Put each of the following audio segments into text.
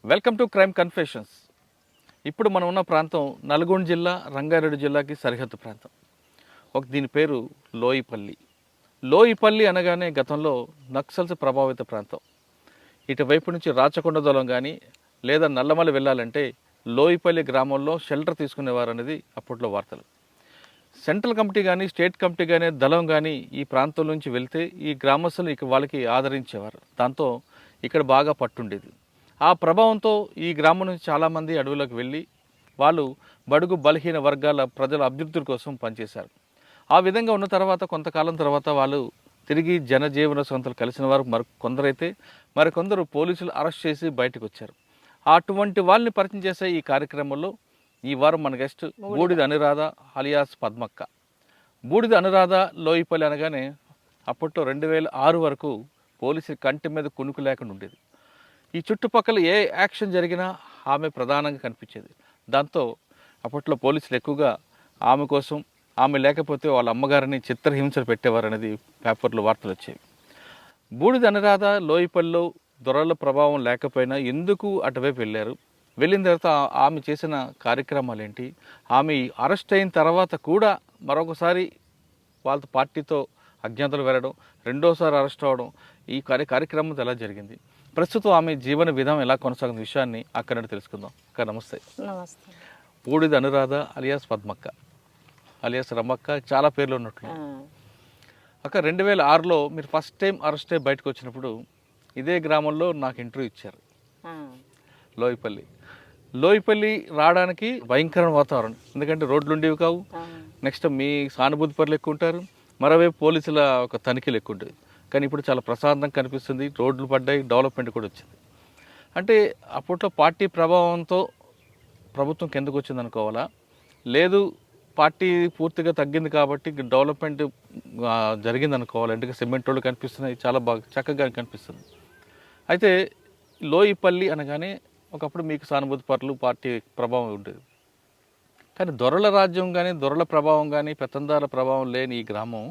Welcome to crime confessions. ఇప్పుడు మనం ఉన్న ప్రాంతం నల్గొండ జిల్లా, రంగారెడ్డి జిల్లాకి సరిహద్దు ప్రాంతం. దీని పేరు లోయిపల్లి. లోయిపల్లి అనగానే గతంలో నక్సల్స్ ప్రభావిత ప్రాంతం. ఇటువైపు నుంచి రాచకొండ దళం కానీ లేదా నల్లమల్లి వెళ్ళాలంటే లోయిపల్లి గ్రామంలో షెల్టర్ తీసుకునేవారు అనేది అప్పట్లో వార్తలు. సెంట్రల్ కమిటీ కానీ స్టేట్ కమిటీ కానీ దళం కానీ ఈ ప్రాంతం నుంచి వెళ్తే ఈ గ్రామస్తులు వాళ్ళకి ఆదరించేవారు. దాంతో ఇక్కడ బాగా పట్టుండేది. ఆ ప్రభావంతో ఈ గ్రామం నుంచి చాలామంది అడవులకు వెళ్ళి వాళ్ళు బడుగు బలహీన వర్గాల ప్రజల అభ్యున్నతుల కోసం పనిచేశారు. ఆ విధంగా ఉన్న తర్వాత కొంతకాలం తర్వాత వాళ్ళు తిరిగి జనజీవన సంస్థలు కలిసిన వారు కొందరైతే మరికొందరు పోలీసులు అరెస్ట్ చేసి బయటకు వచ్చారు. అటువంటి వాళ్ళని పరిచయం చేసే ఈ కార్యక్రమంలో ఈ వారం మన గెస్ట్ బూడిద అనురాధ అలియాస్ పద్మక్క. బూడిద అనురాధ లోయిపల్లి అనగానే అప్పట్లో 2006 వరకు పోలీసులు కంటి మీద కునుకు లేకుండా ఉండేది. ఈ చుట్టుపక్కల ఏ యాక్షన్ జరిగినా ఆమె ప్రధానంగా కనిపించేది. దాంతో అప్పట్లో పోలీసులు ఎక్కువగా ఆమె కోసం, ఆమె లేకపోతే వాళ్ళ అమ్మగారిని చిత్రహింసలు పెట్టేవారు అనేది పేపర్లో వార్తలు వచ్చేవి. బూడిద అనురాధ లోయిపల్లిలో దొరల ప్రభావం లేకపోయినా ఎందుకు అటువైపు వెళ్ళారు, వెళ్ళిన తర్వాత ఆమె చేసిన కార్యక్రమాలు ఏంటి, ఆమె అరెస్ట్ అయిన తర్వాత కూడా మరొకసారి వాళ్ళ పార్టీతో అజ్ఞాతలు వెళ్ళడం, రెండోసారి అరెస్ట్ అవ్వడం, ఈ కార్యక్రమం ఎలా జరిగింది, ప్రస్తుతం ఆమె జీవన విధానం ఎలా కొనసాగుతున్న విషయాన్ని అక్కడ నుండి తెలుసుకుందాం. అక్క నమస్తే. నమస్తే. బూడిద అనురాధ అలియాస్ పద్మక్క అలియాస్ రమ్మక్క, చాలా పేర్లు ఉన్నట్లు. అక్క 2006లో మీరు ఫస్ట్ టైం అరెస్ట్ అయ్యి బయటకు వచ్చినప్పుడు ఇదే గ్రామంలో నాకు ఇంటర్వ్యూ ఇచ్చారు. లోయిపల్లి రావడానికి భయంకరమైన వాతావరణం, ఎందుకంటే రోడ్లు ఉండేవి కావు. నెక్స్ట్ మీ సానుభూతి పరులు ఎక్కువ ఉంటారు, మరోవైపు పోలీసుల ఒక తనిఖీలు ఎక్కువ ఉంటుంది. కానీ ఇప్పుడు చాలా ప్రశాంతంగా కనిపిస్తుంది, రోడ్లు పడ్డాయి, డెవలప్మెంట్ కూడా వచ్చింది. అంటే అప్పట్లో పార్టీ ప్రభావంతో ప్రభుత్వం కిందకు వచ్చింది అనుకోవాలా, లేదు పార్టీ పూర్తిగా తగ్గింది కాబట్టి డెవలప్మెంట్ జరిగింది అనుకోవాలి. ఎందుకంటే సిమెంట్ రోడ్లు కనిపిస్తున్నాయి, చాలా బాగా చక్కగా కనిపిస్తుంది. అయితే లోయిపల్లి అనగానే ఒకప్పుడు మీకు సానుభూతి పరులు పార్టీ ప్రభావం ఉండేది. కానీ దొరల రాజ్యం కానీ దొరల ప్రభావం కానీ పెత్తందారుల ప్రభావం లేని ఈ గ్రామం,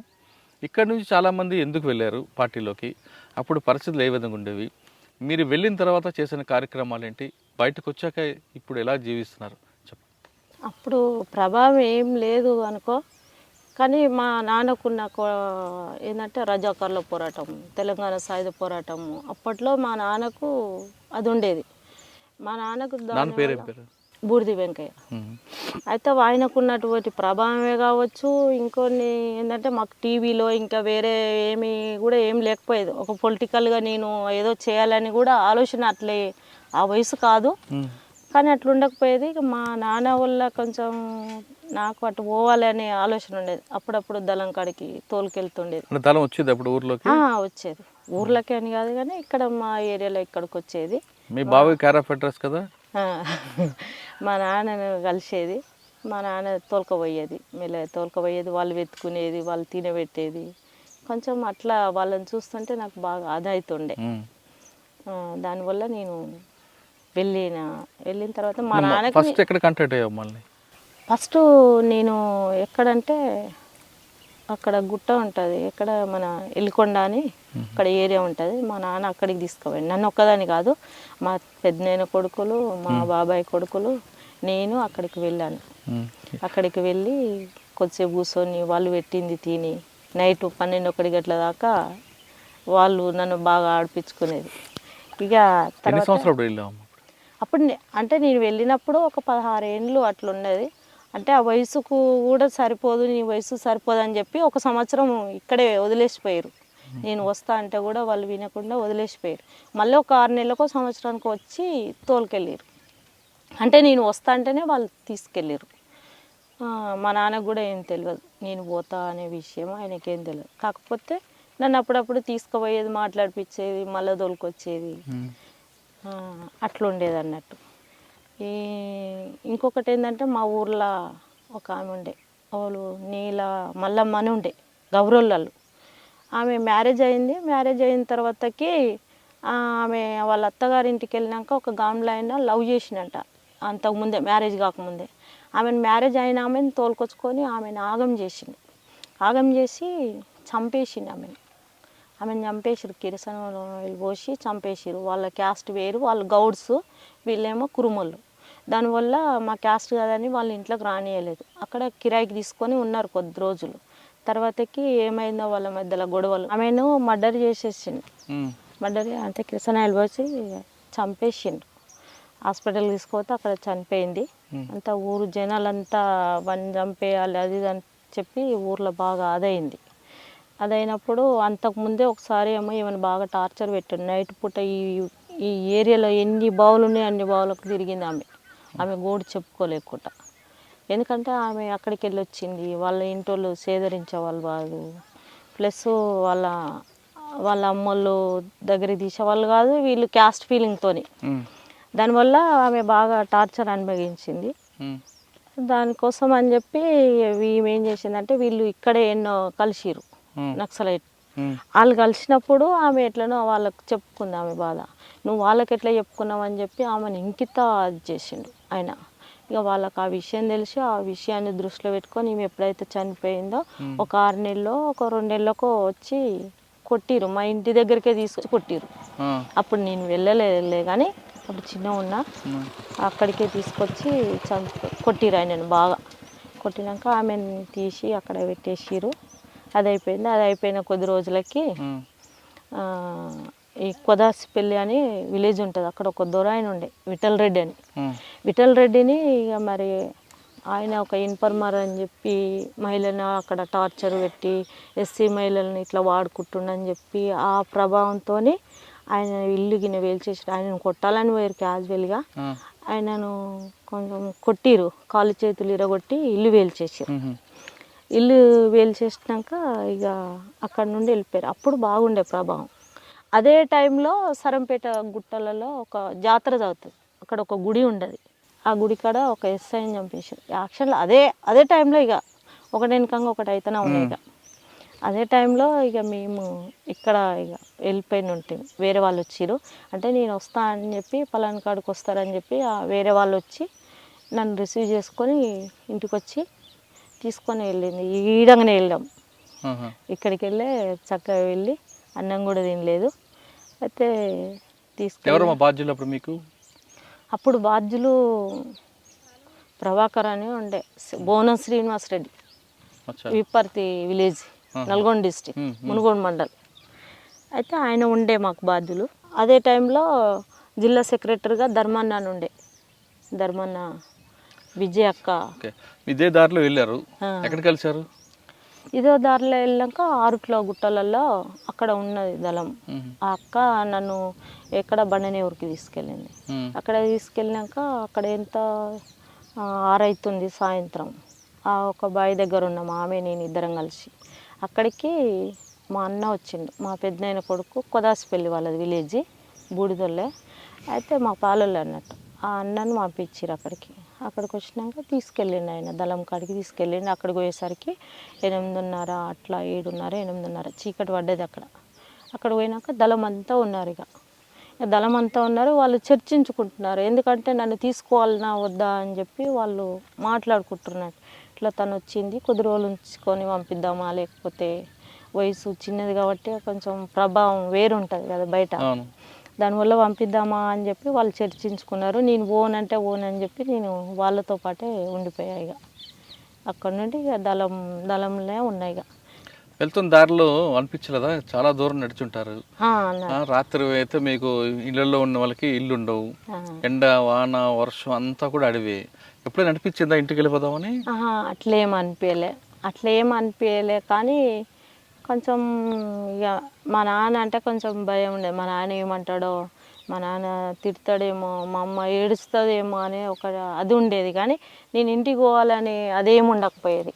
ఇక్కడ నుంచి చాలామంది ఎందుకు వెళ్ళారు పార్టీలోకి, అప్పుడు పరిస్థితులు ఏ విధంగా ఉండేవి, మీరు వెళ్ళిన తర్వాత చేసిన కార్యక్రమాలు ఏంటి, బయటకు వచ్చాక ఇప్పుడు ఎలా జీవిస్తున్నారు చెప్పండి. అప్పుడు ప్రభావం ఏం లేదు అనుకో, కానీ మా నాన్నకున్న ఏంటంటే రజాకార్ల పోరాటం, తెలంగాణ సాయుధ పోరాటం, అప్పట్లో మా నాన్నకు అది ఉండేది. మా నాన్నకు బూడిద వెంకయ్య. అయితే ఆయనకున్నటువంటి ప్రభావమే కావచ్చు, ఇంకొన్ని ఏంటంటే మాకు టీవీలో ఇంకా వేరే ఏం లేకపోయేది. ఒక పొలిటికల్గా నేను ఏదో చేయాలని కూడా ఆలోచన అట్లే, ఆ వయసు కాదు కానీ అట్లా ఉండకపోయేది. ఇక మా నాన్న వల్ల కొంచెం నాకు అటు పోవాలనే ఆలోచన ఉండేది. అప్పుడప్పుడు దళం కాడికి తోలుకెళ్తుండేది. దళం వచ్చేది అప్పుడు ఊర్లోకి? వచ్చేది, ఊర్లోకి అని కాదు కానీ ఇక్కడ మా ఏరియాలో ఇక్కడికి వచ్చేది. మీ బాబు క్యారఫ్ అడ్రస్ కదా? మా నాన్నను కలిసేది, మా నాన్న తోలుకపోయేది, మెల్లగా తోలుకపోయేది, వాళ్ళు వెతుకునేది, వాళ్ళు తినబెట్టేది. కొంచెం అట్లా వాళ్ళని చూస్తుంటే నాకు బాగా ఆదాయితుండే. దానివల్ల నేను వెళ్ళిన తర్వాత మా నాన్నకి ఫస్ట్ ఎక్కడ కాంటాక్ట్ అయ్యావు మళ్ళీ? ఫస్ట్ నేను ఎక్కడంటే అక్కడ గుట్ట ఉంటుంది, ఎక్కడ మన ఎల్లికొండ అని అక్కడ ఏరియా ఉంటుంది. మా నాన్న అక్కడికి తీసుకుపోయాడు, నన్ను ఒక్కదాని కాదు, మా పెద్దనాయన కొడుకులు, మా బాబాయ్ కొడుకులు, నేను అక్కడికి వెళ్ళాను. అక్కడికి వెళ్ళి కొద్దిసేపు కూర్చొని వాళ్ళు పెట్టింది తిని నైట్ 12-1 గంటల దాకా వాళ్ళు నన్ను బాగా ఆడిపించుకునేది. ఇక అప్పుడు అంటే నేను వెళ్ళినప్పుడు ఒక 16 ఏళ్ళు అట్లా ఉన్నది. అంటే ఆ వయసుకు కూడా సరిపోదు, నీ వయసు సరిపోదు అని చెప్పి 1 సంవత్సరం ఇక్కడే వదిలేసిపోయారు. నేను వస్తా అంటే కూడా వాళ్ళు వినకుండా వదిలేసిపోయారు. మళ్ళీ ఒక 6 నెలలకు సంవత్సరానికి వచ్చి తోలుకెళ్ళారు. అంటే నేను వస్తా అంటేనే వాళ్ళు తీసుకెళ్ళారు. మా నాన్నకు కూడా ఏం తెలియదు నేను పోతా అనే విషయం, ఆయనకేం తెలియదు. కాకపోతే నన్ను అప్పుడప్పుడు తీసుకుపోయేది, మాట్లాడిపించేది, మళ్ళీ తోలుకొచ్చేది, అట్లా ఉండేది అన్నట్టు. ఇంకొకటి ఏంటంటే మా ఊర్లో ఒక ఆమె ఉండే, వాళ్ళు నీల మల్లమ్మ అని ఉండే, గౌరవళ్ళు. ఆమె మ్యారేజ్ అయింది. మ్యారేజ్ అయిన తర్వాతకి ఆమె వాళ్ళ అత్తగారింటికి వెళ్ళినాక ఒక గామ్లో అయినా లవ్ చేసినంట, అంతకుముందే మ్యారేజ్ కాకముందే. ఆమెను మ్యారేజ్ అయిన ఆమెను తోలుకొచ్చుకొని ఆమెను ఆగం చేసింది, ఆగం చేసి చంపేసింది ఆమెను. ఆమెను చంపేసిరు, కిరసన ఆయిల్ పోసి చంపేసిరు. వాళ్ళ క్యాస్ట్ వేరు, వాళ్ళు గౌడ్స్, వీళ్ళేమో కురుమలు. దానివల్ల మా క్యాస్ట్ కాదని వాళ్ళ ఇంట్లోకి రానియలేదు. అక్కడ కిరాయికి తీసుకొని ఉన్నారు కొద్ది రోజులు. తర్వాతకి ఏమైందో వాళ్ళ మధ్యలో గొడవలు, ఆమెను మర్డర్ చేసేసిండు. మర్డర్ అంటే కిరసన ఆయిల్ పోసి చంపేసిండు. హాస్పిటల్ తీసుకుపోతే అక్కడ చనిపోయింది. అంతా ఊరు జనాలంతా వన్ చంపేయాలి అది ఇది అని చెప్పి ఊర్లో బాగా అదైంది. అదైనప్పుడు అంతకుముందే ఒకసారి ఏమో ఏమైనా బాగా టార్చర్ పెట్టాడు. నైట్ పూట ఈ ఏరియాలో ఎన్ని బావులు ఉన్నాయి అన్ని బావులకు తిరిగింది ఆమె గోడు చెప్పుకోలేకుండా. ఎందుకంటే ఆమె అక్కడికి వెళ్ళి వచ్చింది, వాళ్ళ ఇంటోళ్ళు సేదరించేవాళ్ళు కాదు, ప్లస్ వాళ్ళ అమ్మోళ్ళు దగ్గరికి తీసేవాళ్ళు కాదు, వీళ్ళు క్యాస్ట్ ఫీలింగ్తోని. దానివల్ల ఆమె బాగా టార్చర్ అనుభవించింది. దానికోసం అని చెప్పి ఈమె ఏం చేసిందంటే, వీళ్ళు ఇక్కడే ఎన్నో కలిసిరు నక్సలైట్. వాళ్ళు కలిసినప్పుడు ఆమె ఎట్లనో వాళ్ళకి చెప్పుకుంది ఆమె బాధ. నువ్వు వాళ్ళకి ఎట్లా చెప్పుకున్నావు అని చెప్పి ఆమెను ఇంకిత అది చేసిండు ఆయన. ఇక వాళ్ళకి ఆ విషయం తెలిసి ఆ విషయాన్ని దృష్టిలో పెట్టుకొని ఈమె ఎప్పుడైతే చనిపోయిందో ఒక 6 నెలలో ఒక 2 నెలలకో వచ్చి కొట్టిరు. మా ఇంటి దగ్గరికే తీసుకొచ్చి కొట్టిరు. అప్పుడు నేను వెళ్ళలే కానీ అప్పుడు చిన్న ఉన్నా, అక్కడికే తీసుకొచ్చి కొట్టిరు ఆయనను బాగా. కొట్టినాక ఆమెను తీసి అక్కడ పెట్టేసిరు. అది అయిపోయింది. అది అయిపోయిన కొద్ది రోజులకి ఈ కొదాసిపల్లి అని విలేజ్ ఉంటుంది, అక్కడ ఒక దొర ఆయన ఉండే, విఠల్ రెడ్డి అని. విఠల్ రెడ్డిని ఇక మరి ఆయన ఒక ఇన్ఫర్మర్ అని చెప్పి మహిళలను అక్కడ టార్చర్ పెట్టి ఎస్సీ మహిళలను ఇట్లా వాడుకుంటుండని చెప్పి ఆ ప్రభావంతో ఆయన ఇల్లు గిన్నె వేల్చేసి ఆయనను కొట్టాలని పోయారు క్యాజువల్గా. ఆయనను కొంచెం కొట్టిరు, కాళ్ళు చేతులు ఇరగొట్టి ఇల్లు వేల్చేసారు. ఇల్లు వేల్చేసినాక ఇక అక్కడ నుండి వెళ్ళిపోయారు. అప్పుడు బాగుండే ప్రభావం. అదే టైంలో సరంపేట గుట్టలలో ఒక జాతర జరుగుతుంది, అక్కడ ఒక గుడి ఉండదు. ఆ గుడి కాడ ఒక ఎస్ఐని చంపేశారు యాక్షన్లో. అదే టైంలో ఇక ఒకటి వెనకంగా ఒకటి అయితేనే ఉన్నాయి. ఇక అదే టైంలో ఇక మేము ఇక్కడ ఇక వెళ్ళిపోయిన ఉంటాం. వేరే వాళ్ళు వచ్చిర్రు అంటే నేను వస్తా అని చెప్పి పలానా కాడికి వస్తారని చెప్పి వేరే వాళ్ళు వచ్చి నన్ను రిసీవ్ చేసుకొని ఇంటికి వచ్చి తీసుకొని వెళ్ళింది. ఈడంగానే వెళ్ళాం. ఇక్కడికి వెళ్ళి చక్కగా వెళ్ళి అన్నం కూడా తినలేదు. అయితే తీసుకెళ్ళి బాధ్యులు అప్పుడు మీకు అప్పుడు బాధ్యులు ప్రభాకర్ అని ఉండే, బోనం శ్రీనివాస్ రెడ్డి, విప్పర్తి విలేజ్, నల్గొండ డిస్టిక్, మునుగోడు మండల్. అయితే ఆయన ఉండే మాకు బాధ్యులు. అదే టైంలో జిల్లా సెక్రటరీగా ధర్మన్న అని ఉండే, ధర్మన్న విజయ్ అక్క. ఇదే దారిలో వెళ్ళారు, ఎక్కడ కలిసారు? ఇదో దారిలో వెళ్ళాక 6 కిలో గుట్టలలో అక్కడ ఉన్నది దళం. ఆ అక్క నన్ను ఎక్కడ బండనేవురికి తీసుకెళ్ళింది. అక్కడ తీసుకెళ్ళినాక అక్కడ ఎంత 6 అవుతుంది సాయంత్రం. ఒక బావి దగ్గర ఉన్నాం ఆమె నేను ఇద్దరం కలిసి. అక్కడికి మా అన్న వచ్చిండు, మా పెద్దనాయన కొడుకు, కొదాసిపల్లి వాళ్ళది విలేజ్, బూడిదొల్లే. అయితే మా పాలొల్లు అన్నట్టు. ఆ అన్నను పంపించారు అక్కడికి వచ్చినాక తీసుకెళ్ళిండు ఆయన దళం కాడికి తీసుకెళ్ళిండు. అక్కడికి పోయేసరికి 8:30 అట్లా 7:30 8:30 చీకటి పడ్డది అక్కడ పోయినాక దళం అంతా ఉన్నారు. ఇక దళం అంతా ఉన్నారు, వాళ్ళు చర్చించుకుంటున్నారు. ఎందుకంటే నన్ను తీసుకోవాలన్నా వద్దా అని చెప్పి వాళ్ళు మాట్లాడుకుంటున్నారు. ఇట్లా తను వచ్చింది, కొద్ది రోజులు ఉంచుకొని పంపిద్దామా, లేకపోతే వయసు చిన్నది కాబట్టి కొంచెం ప్రభావం వేరు ఉంటుంది కదా బయట, దానివల్ల పంపిద్దామా అని చెప్పి వాళ్ళు చర్చించుకున్నారు. నేను ఓనంటే ఓనని చెప్పి నేను వాళ్ళతో పాటే ఉండిపోయా. ఇక అక్కడ నుండి ఇక దళంలో ఉన్నాయి. ఇక వెళ్తున్న దారిలో అనిపించలేదా, చాలా దూరం నడుచుంటారు, రాత్రి అయితే మీకు ఇళ్ళల్లో ఉన్న వాళ్ళకి ఇల్లు ఉండవు, ఎండ వాన వర్షం అంతా కూడా అడవి, ఎప్పుడైనా అనిపించిందా ఇంటికి వెళ్ళిపోదామని? అట్లేం అనిపించలే కానీ కొంచెం ఇక మా నాన్న అంటే కొంచెం భయం ఉండేది. మా నాన్న ఏమంటాడో, మా నాన్న తిడతాడేమో, మా అమ్మ ఏడుస్తుందేమో అనే ఒక అది ఉండేది. కానీ నేను ఇంటికి పోవాలని అదేమి ఉండకపోయేది.